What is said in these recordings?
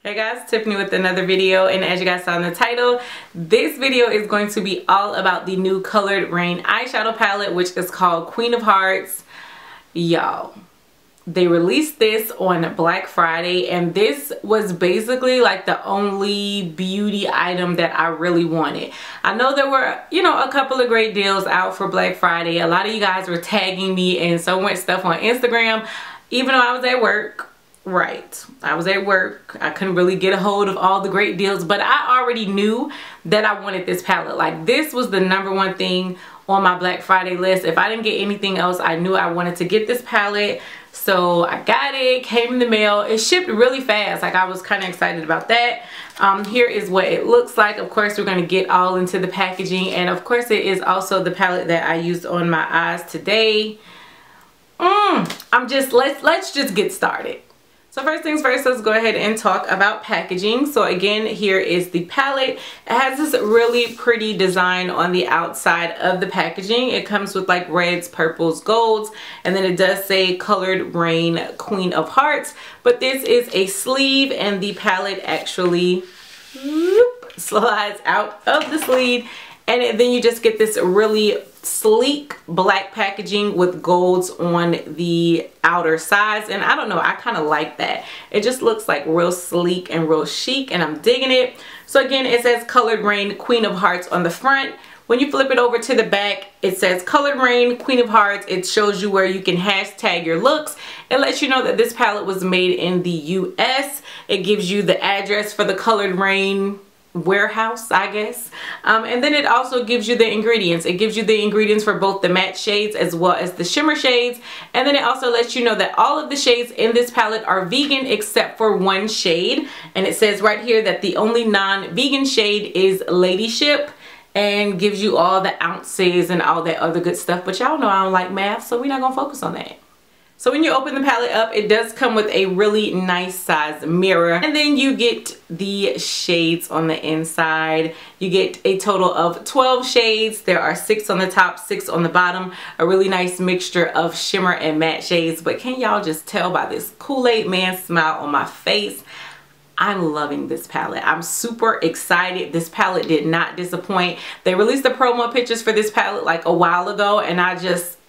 Hey guys, Tiffany with another video, and as you guys saw in the title, this video is going to be all about the new Coloredraine eyeshadow palette, which is called Queen of Hearts. Y'all, they released this on Black Friday, and this was basically like the only beauty item that I really wanted. I know there were, you know, a couple of great deals out for Black Friday. A lot of you guys were tagging me and so much stuff on Instagram, even though I was at work. Right, I was at work. I couldn't really get a hold of all the great deals, but I already knew that I wanted this palette. Like, this was the #1 thing on my Black Friday list. If I didn't get anything else, I knew I wanted to get this palette. So I got it, came in the mail. It shipped really fast. Like, I was kind of excited about that. Here is what it looks like. Of course, we're going to get all into the packaging, and of course it is also the palette that I used on my eyes today. Let's just get started. So first things first, let's go ahead and talk about packaging. So again, here is the palette. It has this really pretty design on the outside of the packaging. It comes with like reds, purples, golds, and then it does say Coloredraine Queen of Hearts. But this is a sleeve, and the palette actually slides out of the sleeve. And then you just get this really sleek black packaging with golds on the outer sides. And I don't know, I kind of like that. It just looks like real sleek and real chic, and I'm digging it. So again, it says Coloredraine Queen of Hearts on the front. When you flip it over to the back, it says Coloredraine Queen of Hearts. It shows you where you can hashtag your looks. It lets you know that this palette was made in the US. It gives you the address for the Coloredraine warehouse, I guess. And then it also gives you the ingredients. It gives you the ingredients for both the matte shades as well as the shimmer shades. And then it also lets you know that all of the shades in this palette are vegan except for one shade. And it says right here that the only non-vegan shade is Ladyship, and gives you all the ounces and all that other good stuff. But y'all know I don't like math, so we're not gonna focus on that. So when you open the palette up, it does come with a really nice size mirror, and then you get the shades on the inside. You get a total of 12 shades. There are 6 on the top, 6 on the bottom. A really nice mixture of shimmer and matte shades. But can y'all just tell by this Kool-Aid man smile on my face? I'm loving this palette. I'm super excited. This palette did not disappoint. They released the promo pictures for this palette like a while ago, and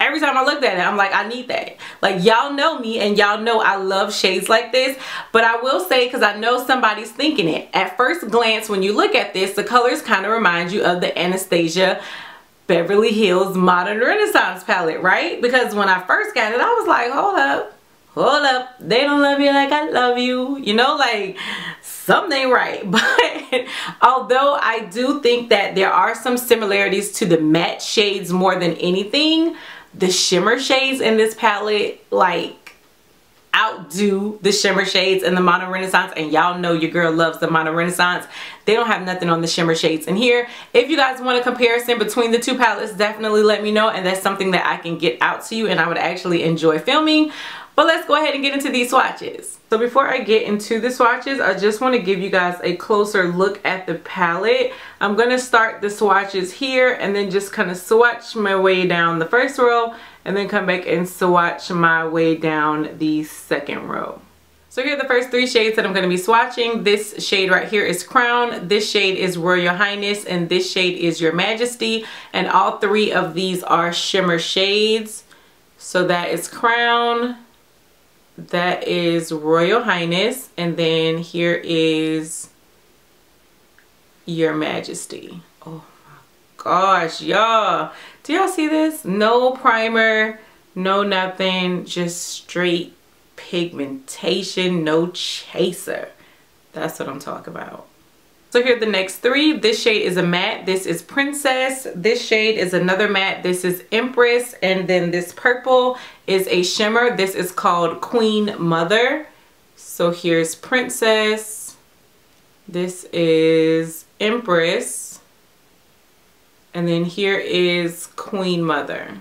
every time I looked at it, I'm like, I need that. Like, y'all know me, and y'all know I love shades like this. But I will say, because I know somebody's thinking it, at first glance when you look at this, the colors kind of remind you of the Anastasia Beverly Hills Modern Renaissance palette, right? Because when I first got it, I was like, hold up. Hold up, they don't love you like I love you. You know, like, something ain't right. But although I do think that there are some similarities to the matte shades more than anything, the shimmer shades in this palette, like, outdo the shimmer shades in the Modern Renaissance. And y'all know your girl loves the Modern Renaissance. They don't have nothing on the shimmer shades in here. If you guys want a comparison between the two palettes, definitely let me know, and that's something that I can get out to you and I would actually enjoy filming. But let's go ahead and get into these swatches. So before I get into the swatches, I just want to give you guys a closer look at the palette. I'm going to start the swatches here and then just kind of swatch my way down the first row, and then come back and swatch my way down the second row. So here are the first 3 shades that I'm going to be swatching. This shade right here is Crown, this shade is Royal Highness, and this shade is Your Majesty. And all 3 of these are shimmer shades. So that is Crown, that is Royal Highness, and then here is Your Majesty. Oh my gosh, y'all. Do y'all see this? No primer, no nothing, just straight pigmentation, no chaser. That's what I'm talking about. So here are the next 3. This shade is a matte. This is Princess. This shade is another matte. This is Empress. And then this purple is a shimmer. This is called Queen Mother. So here's Princess. This is Empress. And then here is Queen Mother.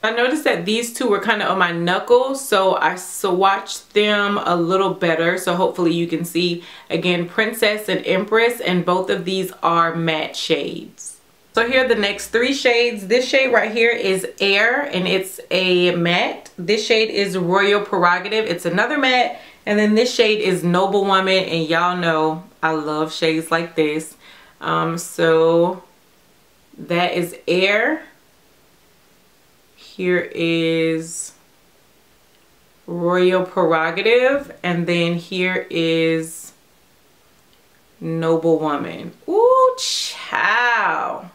I noticed that these 2 were kind of on my knuckles, so I swatched them a little better. So hopefully you can see, again, Princess and Empress, and both of these are matte shades. So here are the next 3 shades. This shade right here is Air, and it's a matte. This shade is Royal Prerogative. It's another matte. And then this shade is Noble Woman, and y'all know I love shades like this. So that is Air. Here is Royal Prerogative, and then here is Noble Woman. Ooh, child.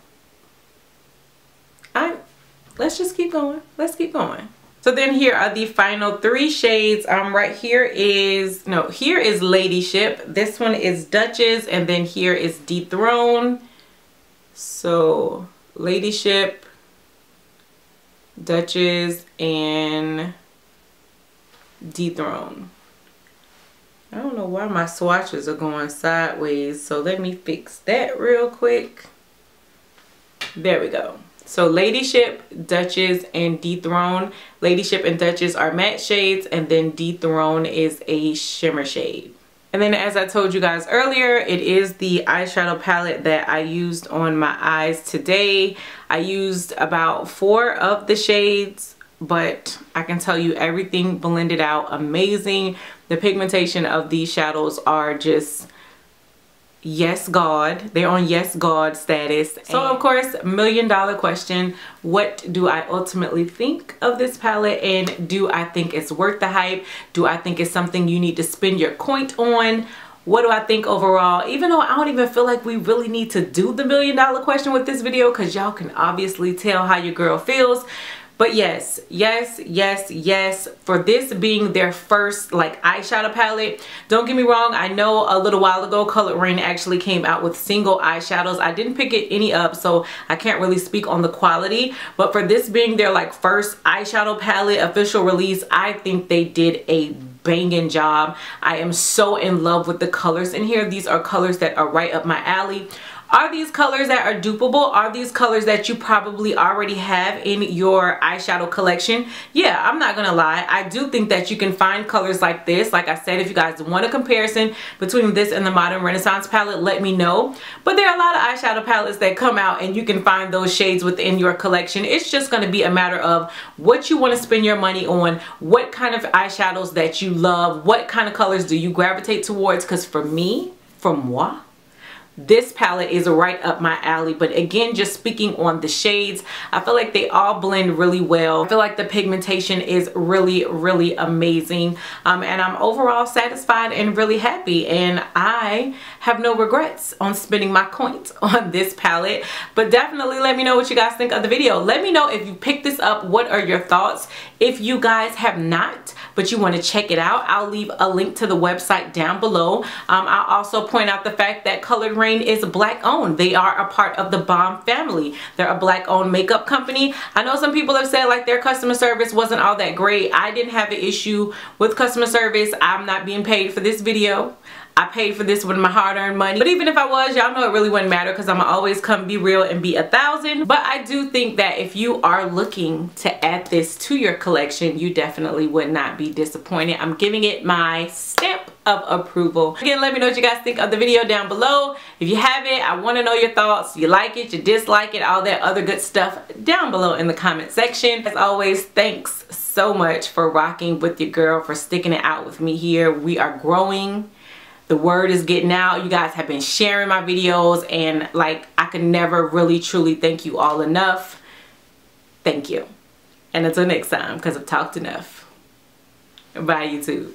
Let's just keep going. Let's keep going. So then here are the final 3 shades. Right here is, no, here is Ladyship. This one is Duchess, and then here is Dethrone. So Ladyship, Duchess, and Dethrone. I don't know why my swatches are going sideways, so let me fix that real quick. There we go. So Ladyship, Duchess, and Dethrone. Ladyship and Duchess are matte shades, and then Dethrone is a shimmer shade. And then, as I told you guys earlier, it is the eyeshadow palette that I used on my eyes today. I used about 4 of the shades, but I can tell you everything blended out amazing. The pigmentation of these shadows are just yes God. They're on yes God status. So of course, $1 million question, what do I ultimately think of this palette, and do I think it's worth the hype? Do I think it's something you need to spend your coin on? What do I think overall? Even though I don't even feel like we really need to do the $1 million question with this video, because y'all can obviously tell how your girl feels. But yes, yes, yes, yes, for this being their first like eyeshadow palette. Don't get me wrong, I know a little while ago Coloredraine actually came out with single eyeshadows. I didn't pick any up, so I can't really speak on the quality. But for this being their like first eyeshadow palette official release, I think they did a banging job. I am so in love with the colors in here. These are colors that are right up my alley. Are these colors that are dupeable? Are these colors that you probably already have in your eyeshadow collection? Yeah, I'm not gonna lie. I do think that you can find colors like this. Like I said, if you guys want a comparison between this and the Modern Renaissance palette, let me know. But there are a lot of eyeshadow palettes that come out and you can find those shades within your collection. It's just gonna be a matter of what you wanna spend your money on, what kind of eyeshadows that you love, what kind of colors do you gravitate towards, because for me, for moi, this palette is right up my alley. But again, just speaking on the shades, I feel like they all blend really well. I feel like the pigmentation is really, really amazing. And I'm overall satisfied and really happy. And I have no regrets on spending my coins on this palette. But definitely let me know what you guys think of the video. Let me know if you picked this up, what are your thoughts? If you guys have not, but you want to check it out, I'll leave a link to the website down below. I'll also point out the fact that Coloredraine is Black owned. They are a part of the Bomb family. They're a Black owned makeup company. I know some people have said like their customer service wasn't all that great. I didn't have an issue with customer service. I'm not being paid for this video. I paid for this with my hard-earned money. But even if I was, y'all know it really wouldn't matter because I'm gonna always come be real and be 1,000. But I do think that if you are looking to add this to your collection, you definitely would not be disappointed. I'm giving it my stamp of approval. Again, let me know what you guys think of the video down below. If you have it, I want to know your thoughts. You like it, you dislike it, all that other good stuff down below in the comment section. As always, thanks so much for rocking with your girl, for sticking it out with me here. We are growing. The word is getting out. You guys have been sharing my videos, and like I could never really truly thank you all enough. Thank you. And until next time, because I've talked enough. Bye, YouTube.